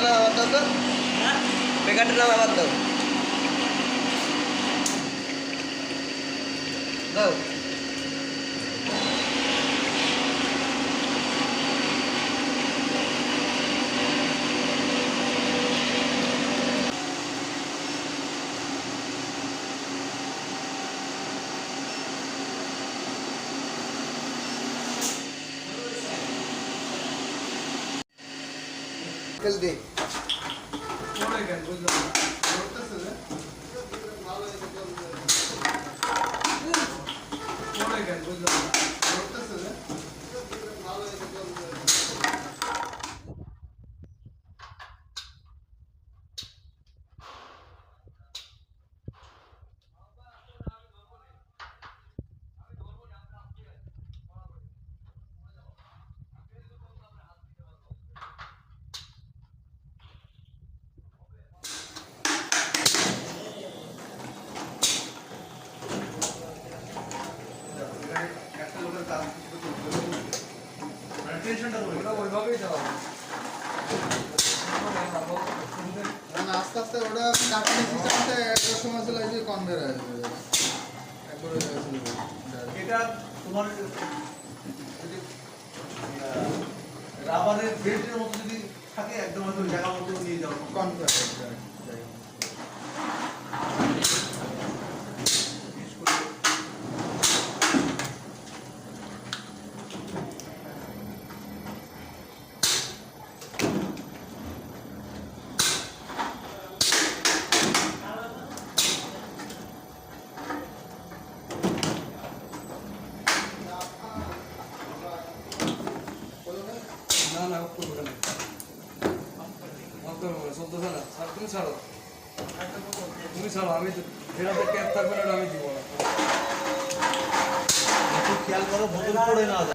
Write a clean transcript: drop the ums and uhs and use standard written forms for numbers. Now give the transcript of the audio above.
নাম আবার দাও তো, প্যাকেটের নাম আবার দাও দাও। তেল দে আস্তে আস্তে ওটা কাটানো সিস্টেমটা একটা সময় চলে আসবে কনভেয়ার হয়ে যাবে একবারে এটা তোমার যদি রাবারের বেল্টের মতো যদি থাকে একদম হয়তো জায়গা মতো নিয়ে যাও কনভেয়ার না করবো না চলতেছে না স্যার তুমি ছাড়ো তুমি ছাড়ো আমি যেটাতে ক্যাব থাকবে না আমি দিব না খেয়াল করো বোতল পড়ে না যায়।